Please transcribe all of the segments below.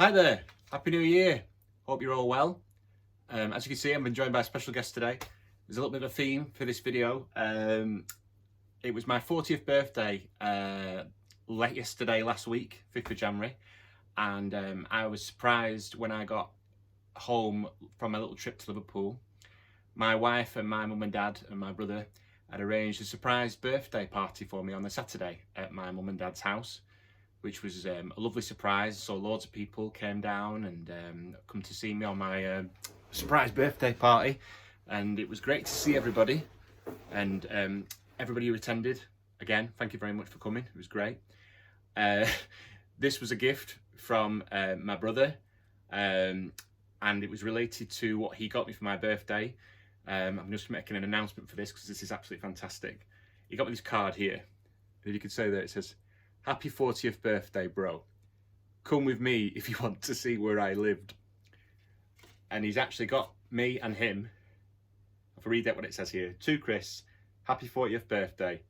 Hi there, Happy New Year. Hope you're all well. As you can see, I'm been joined by a special guest today. There's a little bit of a theme for this video. It was my 40th birthday last week, 5th of January, and I was surprised when I got home from a little trip to Liverpool. My wife and my mum and dad and my brother had arranged a surprise birthday party for me on the Saturday at my mum and dad's house, which was a lovely surprise. So loads of people came down and come to see me on my surprise birthday party, and it was great to see everybody. And everybody who attended, again, thank you very much for coming. It was great. This was a gift from my brother, and it was related to what he got me for my birthday. I'm just making an announcement for this because this is absolutely fantastic. He got me this card here. If you could say that, it says, "Happy 40th birthday, bro. Come with me if you want to see where I lived." And he's actually got me and him. If I read out what it says here. "To Chris, happy 40th birthday.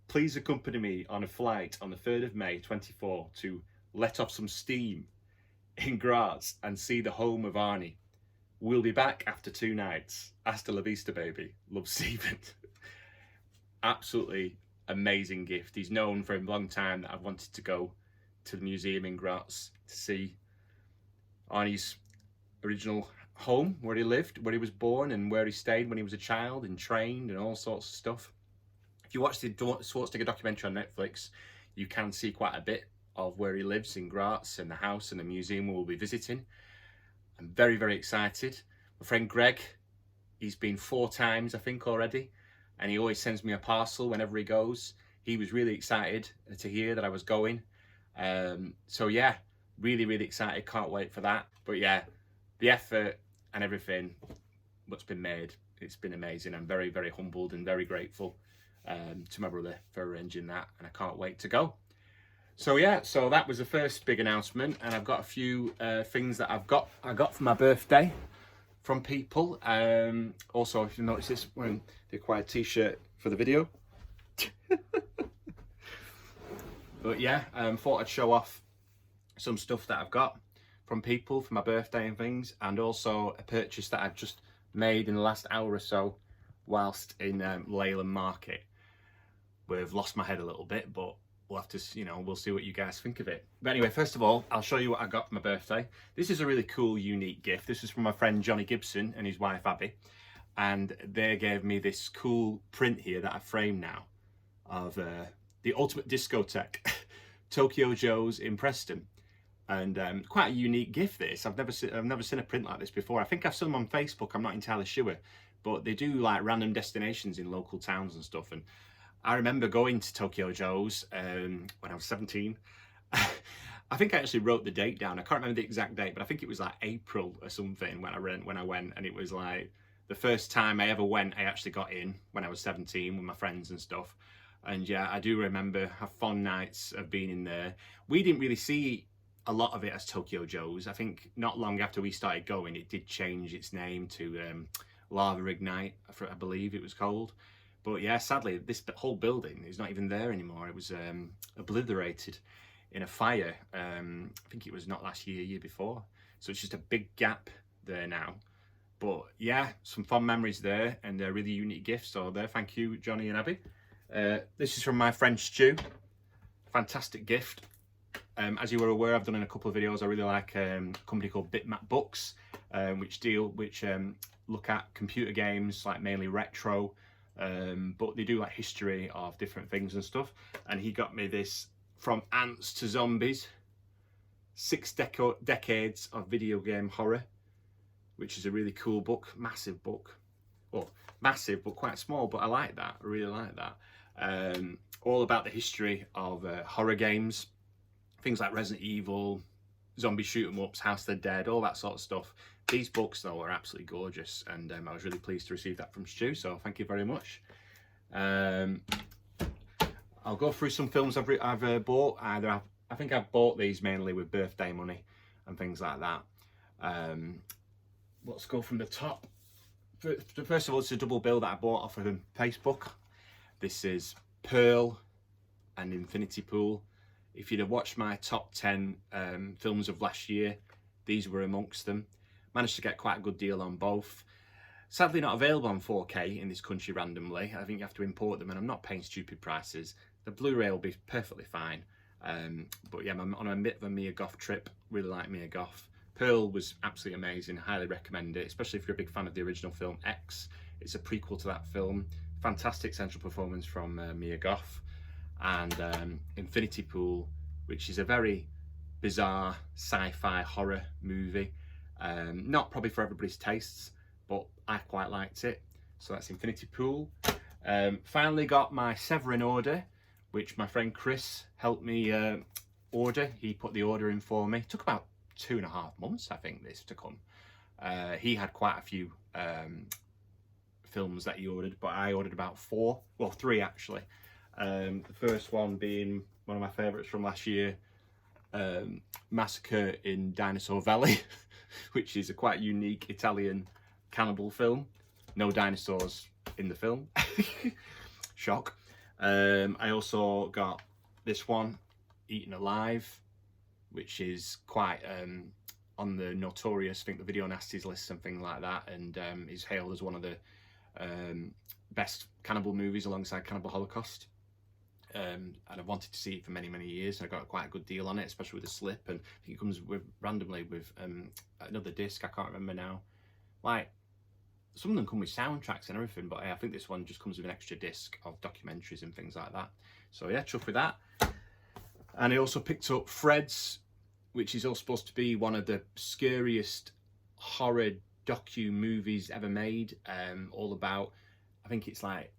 Please accompany me on a flight on the 3rd of May 24 to let off some steam in Graz and see the home of Arnie. We'll be back after 2 nights. Hasta la vista, baby. Love, Stephen." Absolutely amazing gift. He's known for a long time that I've wanted to go to the museum in Graz to see Arnie's original home, where he lived, where he was born, and where he stayed when he was a child and trained and all sorts of stuff. If you watch the Schwarzenegger documentary on Netflix, you can see quite a bit of where he lives in Graz and the house and the museum we'll be visiting. I'm very, very excited. My friend Greg, he's been 4 times, I think, already, and he always sends me a parcel whenever he goes. He was really excited to hear that I was going. So yeah, really, really excited. Can't wait for that. But yeah, the effort and everything, what's been made, it's been amazing. I'm very, very humbled and very grateful to my brother for arranging that, and I can't wait to go. So yeah, so that was the first big announcement, and I've got a few things that I got for my birthday from people. Also, if you notice this, when the acquired t-shirt for the video. But yeah, thought I'd show off some stuff that I've got from people for my birthday and things, and also a purchase that I've just made in the last hour or so whilst in Leyland Market. We've lost my head a little bit, but we'll have to, we'll see what you guys think of it. But anyway, first of all, I'll show you what I got for my birthday. This is a really cool, unique gift. This is from my friend Johnny Gibson and his wife Abby, and they gave me this cool print here that I frame now of the ultimate discotheque, Tokyo Joe's in Preston. And quite a unique gift this. I've never seen a print like this before. I think I've seen them on Facebook, I'm not entirely sure, but they do like random destinations in local towns and stuff. And I remember going to Tokyo Joe's when I was 17. I think I actually wrote the date down. I can't remember the exact date, but I think it was like April or something when I went, and it was like the first time I ever went. I actually got in when I was 17 with my friends and stuff. And yeah, I do remember have fond nights of being in there. We didn't really see a lot of it as Tokyo Joe's. I think not long after we started going, it did change its name to Lava Ignite, I believe it was called. But yeah, sadly, this whole building is not even there anymore. It was obliterated in a fire. I think it was not last year, year before. So it's just a big gap there now. But yeah, some fond memories there, and a really unique gift. So there, thank you, Johnny and Abby. This is from my friend Stu. Fantastic gift. As you were aware, I've done in a couple of videos. I really like a company called Bitmap Books, which look at computer games, like mainly retro, but they do like history of different things and stuff. And he got me this From Ants to Zombies, 6 decades of video game horror, which is a really cool book, massive book. Well, massive but quite small, but I like that. I really like that. All about the history of horror games. Things like Resident Evil, zombie shoot 'em ups, House of the Dead, all that sort of stuff. These books, though, are absolutely gorgeous, and I was really pleased to receive that from Stu, so thank you very much. I'll go through some films I've bought. I think I've bought these mainly with birthday money and things like that. Let's go from the top. First of all, it's a double bill that I bought off of Facebook. This is Pearl and Infinity Pool. If you'd have watched my top 10 films of last year, these were amongst them. Managed to get quite a good deal on both. Sadly not available on 4K in this country randomly. I think you have to import them, and I'm not paying stupid prices. The Blu-ray will be perfectly fine. But yeah, I'm on a bit of a Mia Goth trip. Really like Mia Goth. Pearl was absolutely amazing. Highly recommend it, especially if you're a big fan of the original film X. It's a prequel to that film. Fantastic central performance from Mia Goth. And Infinity Pool, which is a very bizarre sci-fi horror movie. Not probably for everybody's tastes, but I quite liked it. So that's Infinity Pool. Finally got my Severin order, which my friend Chris helped me order. He put the order in for me. It took about 2.5 months, I think, this to come. He had quite a few films that he ordered, but I ordered about 4, well 3 actually. The first one being one of my favourites from last year, Massacre in Dinosaur Valley, which is a quite unique Italian cannibal film. No dinosaurs in the film. Shock. I also got this one, Eaten Alive, which is quite on the notorious, I think, the Video Nasties list, something like that, and is hailed as one of the best cannibal movies alongside Cannibal Holocaust. And I've wanted to see it for many, many years, and I got quite a good deal on it, especially with the slip. And I think it comes with randomly with another disc. I can't remember now. Like, some of them come with soundtracks and everything, but I think this one just comes with an extra disc of documentaries and things like that. So yeah, chuffed with that. And I also picked up Fred's, which is all supposed to be one of the scariest horror docu movies ever made. All about, I think it's like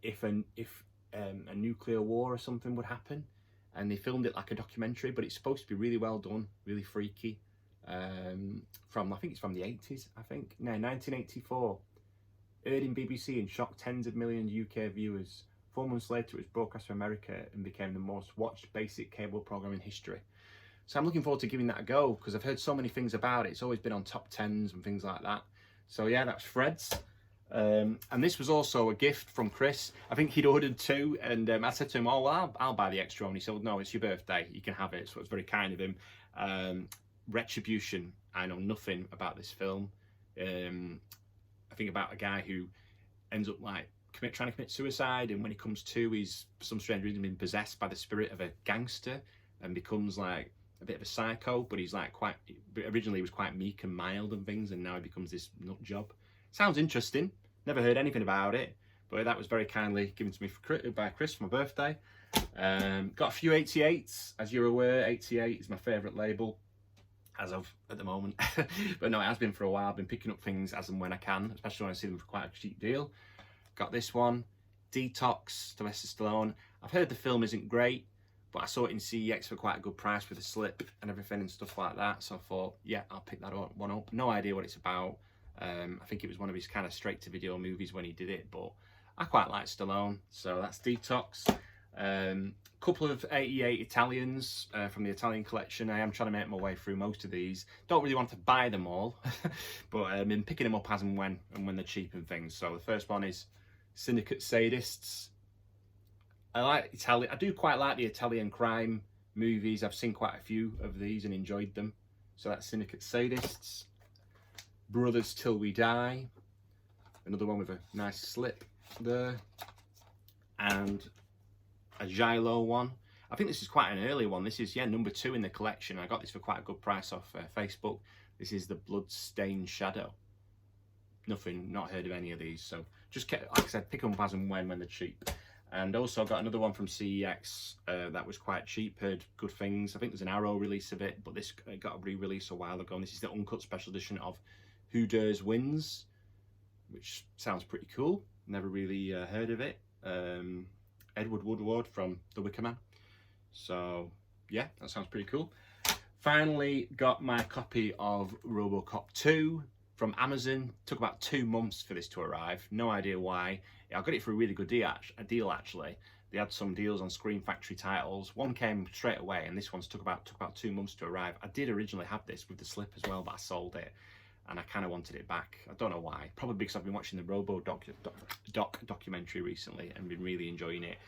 if a nuclear war or something would happen, and they filmed it like a documentary, but it's supposed to be really well done, really freaky. From, I think it's from the 80s, I think. No, 1984. Aired in BBC and shocked tens of millions UK viewers. 4 months later, it was broadcast to America and became the most watched basic cable program in history. So I'm looking forward to giving that a go, because I've heard so many things about it. It's always been on top 10s and things like that. So yeah, that's Fred's. And this was also a gift from Chris. I think he'd ordered 2, and I said to him, oh, well, I'll buy the extra one. He said, no, it's your birthday, you can have it. So it's very kind of him. Retribution. I know nothing about this film. I think about a guy who ends up like trying to commit suicide, and when he comes to, he's for some strange reason been possessed by the spirit of a gangster and becomes like a bit of a psycho. But he's like originally he was quite meek and mild and things, and now he becomes this nut job. Sounds interesting. Never heard anything about it, but that was very kindly given to me by Chris for my birthday. Got a few 88s, as you're aware. 88 is my favourite label as of at the moment. But no, it has been for a while. I've been picking up things as and when I can, especially when I see them for quite a cheap deal. Got this one, Detox, Sylvester Stallone. I've heard the film isn't great, but I saw it in CEX for quite a good price with a slip and everything and stuff like that. So I thought, yeah, I'll pick that one up. No idea what it's about. I think it was one of his kind of straight-to-video movies when he did it, but I quite like Stallone. So that's Detox. Couple of 88 Italians from the Italian collection. I am trying to make my way through most of these. Don't really want to buy them all, but I've been picking them up as and when they're cheap and things. So the first one is Syndicate Sadists. I like Italian. I do quite like the Italian crime movies. I've seen quite a few of these and enjoyed them. So that's Syndicate Sadists. Brothers Till We Die. Another one with a nice slip there. And a Gilo one. I think this is quite an early one. This is, yeah, number 2 in the collection. I got this for quite a good price off Facebook. This is the Bloodstained Shadow. Nothing, not heard of any of these. So just, like I said, pick them up as and when they're cheap. And also got another one from CEX that was quite cheap. Heard good things. I think there's an Arrow release of it, but this got a re-release a while ago. And this is the uncut special edition of Who Dares Wins, which sounds pretty cool. Never really heard of it. Edward Woodward from The Wicker Man. So yeah, that sounds pretty cool. Finally got my copy of RoboCop 2 from Amazon. Took about 2 months for this to arrive. No idea why. I got it for a really good deal actually. They had some deals on Screen Factory titles. One came straight away, and this one's took about 2 months to arrive. I did originally have this with the slip as well, but I sold it, and I kind of wanted it back. I don't know why. Probably because I've been watching the Robo documentary recently and been really enjoying it.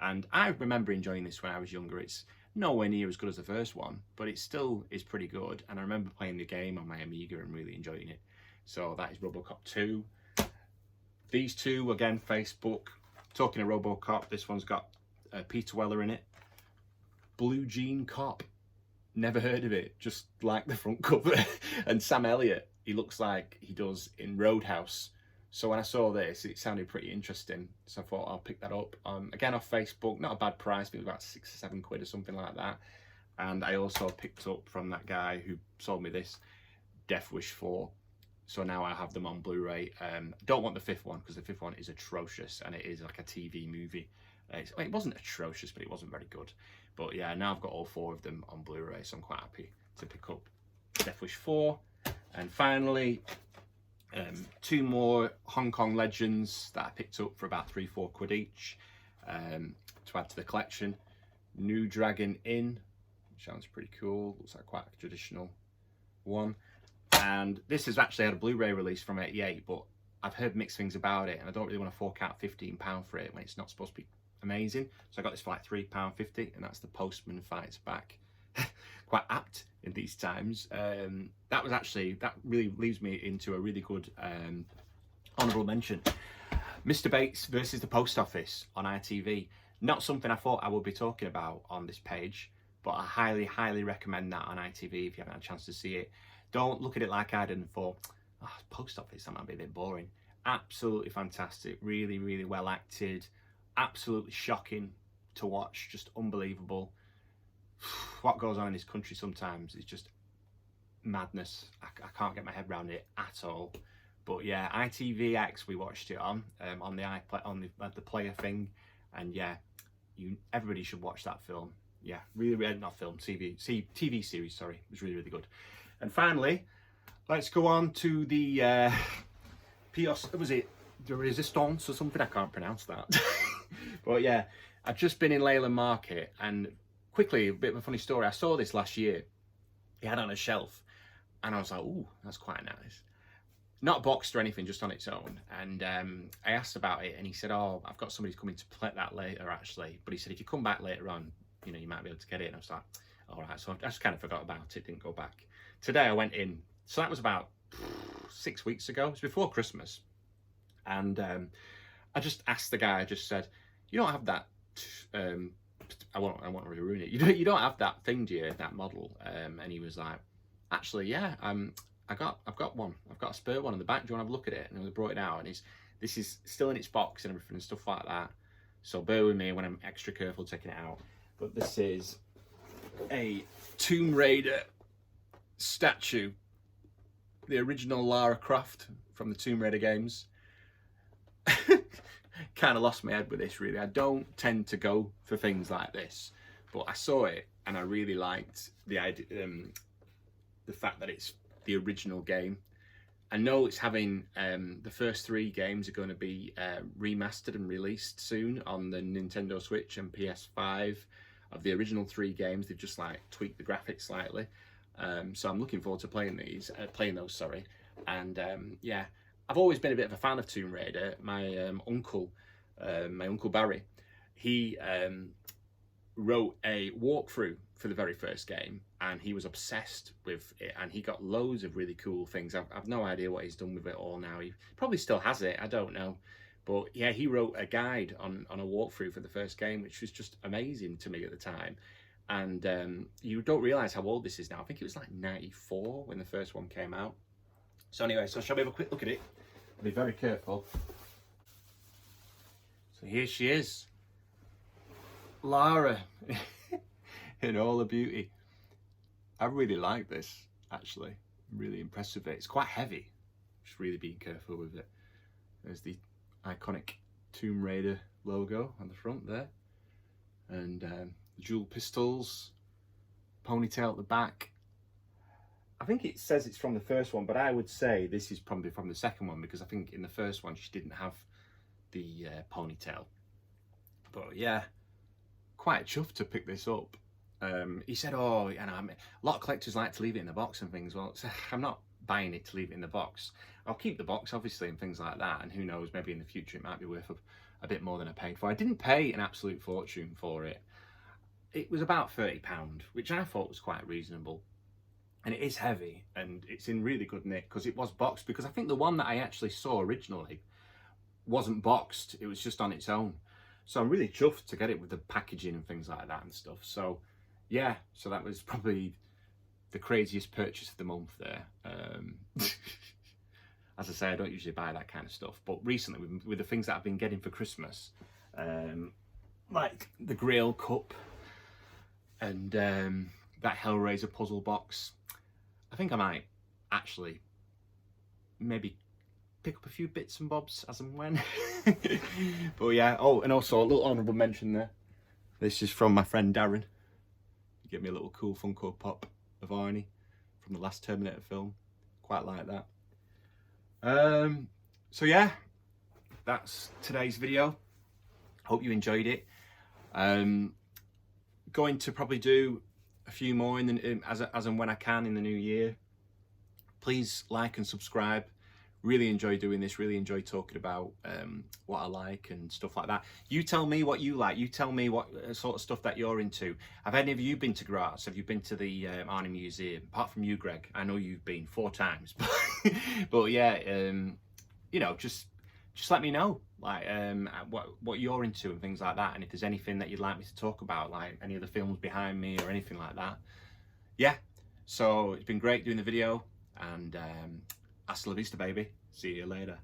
And I remember enjoying this when I was younger. It's nowhere near as good as the first one, but it still is pretty good. And I remember playing the game on my Amiga and really enjoying it. So that is RoboCop 2. These two, again, Facebook. Talking of RoboCop, this one's got Peter Weller in it. Blue Jean Cop. Never heard of it, just like the front cover. And Sam Elliott, he looks like he does in Roadhouse. So when I saw this, it sounded pretty interesting. So I thought I'll pick that up. Again, off Facebook, not a bad price, I think it was about 6 or 7 quid or something like that. And I also picked up from that guy who sold me this, Death Wish 4. So now I have them on Blu-ray. Don't want the 5th one, because the 5th one is atrocious, and it is like a TV movie. It wasn't atrocious, but it wasn't very good. But yeah, now I've got all 4 of them on Blu-ray, so I'm quite happy to pick up Death Wish 4. And finally, 2 more Hong Kong Legends that I picked up for about 3-4 quid each to add to the collection. New Dragon Inn, which sounds pretty cool. Looks like quite a traditional one. And this has actually had a Blu-ray release from '88, but I've heard mixed things about it, and I don't really want to fork out £15 for it when it's not supposed to be amazing. So I got this for like £3.50, and that's The Postman Fights Back. Quite apt in these times. That really leads me into a really good honourable mention. Mr. Bates versus the Post Office on ITV. Not something I thought I would be talking about on this page, but I highly, highly recommend that on ITV if you haven't had a chance to see it. Don't look at it like I did and thought, oh, Post Office, that might be a bit boring. Absolutely fantastic, really, really well acted, absolutely shocking to watch, just unbelievable. What goes on in this country sometimes is just madness. I can't get my head around it at all. But yeah, ITVX we watched it on the iPlayer, on the player thing, and yeah, everybody should watch that film. Yeah, really, not film, TV series. Sorry, it was really, really good. And finally, let's go on to the was it the Resistance or something? I can't pronounce that. But yeah, I've just been in Leyland Market, and quickly, a bit of a funny story. I saw this last year. He had it on a shelf, and I was like, ooh, that's quite nice. Not boxed or anything, just on its own. And I asked about it, and he said, oh, I've got somebody coming to play that later, actually. But he said, if you come back later on, you know, you might be able to get it. And I was like, all right. So I just kind of forgot about it, didn't go back. Today I went in. So that was about 6 weeks ago. It was before Christmas. And I just asked the guy, I just said, you don't have that, I won't really ruin it. You don't have that thing, do you, that model? And he was like, actually, yeah, I've got one. I've got a spare one in the back. Do you want to have a look at it? And we brought it out, and this is still in its box and everything and stuff like that. So bear with me when I'm extra careful taking it out. But this is a Tomb Raider statue, the original Lara Croft from the Tomb Raider games. Kind of lost my head with this, really. I don't tend to go for things like this, but I saw it and I really liked the idea, the fact that it's the original game. I know it's having the first 3 games are going to be remastered and released soon on the Nintendo Switch and PS5. Of the original 3 games, they've just like tweaked the graphics slightly. So I'm looking forward to playing those. Sorry, and yeah, I've always been a bit of a fan of Tomb Raider. My uncle Barry, he wrote a walkthrough for the very first game, and he was obsessed with it, and he got loads of really cool things. I've no idea what he's done with it all now. He probably still has it, I don't know. But yeah, he wrote a guide on a walkthrough for the first game, which was just amazing to me at the time. And you don't realise how old this is now. I think it was like 94 when the first one came out. So anyway, so shall we have a quick look at it? I'll be very careful. So here she is, Lara, in all her beauty. I really like this, actually. I'm really impressed with it. It's quite heavy. Just really being careful with it. There's the iconic Tomb Raider logo on the front there. And the dual pistols, ponytail at the back. I think it says it's from the first one, but I would say this is probably from the second one, because I think in the first one she didn't have the ponytail. But yeah, quite chuffed to pick this up. He said, oh, and a lot of collectors like to leave it in the box and things. Well, I'm not buying it to leave it in the box. I'll keep the box, obviously, and things like that. And who knows, maybe in the future it might be worth a bit more than I paid for. I didn't pay an absolute fortune for it. it was about £30, which I thought was quite reasonable. And it is heavy, and it's in really good nick because it was boxed, because I think the one that I actually saw originally wasn't boxed, it was just on its own. So I'm really chuffed to get it with the packaging and things like that and stuff. So yeah, so that was probably the craziest purchase of the month there. As I say, I don't usually buy that kind of stuff, but recently with the things that I've been getting for Christmas, like the Grail Cup and that Hellraiser puzzle box, I think I might actually maybe pick up a few bits and bobs as and when. But yeah, oh, and also a little honourable mention there. This is from my friend Darren. He gave me a little cool Funko Pop of Arnie from the last Terminator film. Quite like that. So yeah, that's today's video. Hope you enjoyed it. Going to probably do a few more as and when I can in the new year. Please like and subscribe. Really enjoy doing this, really enjoy talking about what I like and stuff like that. You tell me what you like, you tell me what sort of stuff that you're into. Have any of you been to Graz? Have you been to the Arnie Museum? Apart from you, Greg, I know you've been 4 times. But yeah, you know, just let me know, like what you're into and things like that, and if there's anything that you'd like me to talk about, like any of the films behind me or anything like that. Yeah, so it's been great doing the video, and hasta la vista, baby. See you later.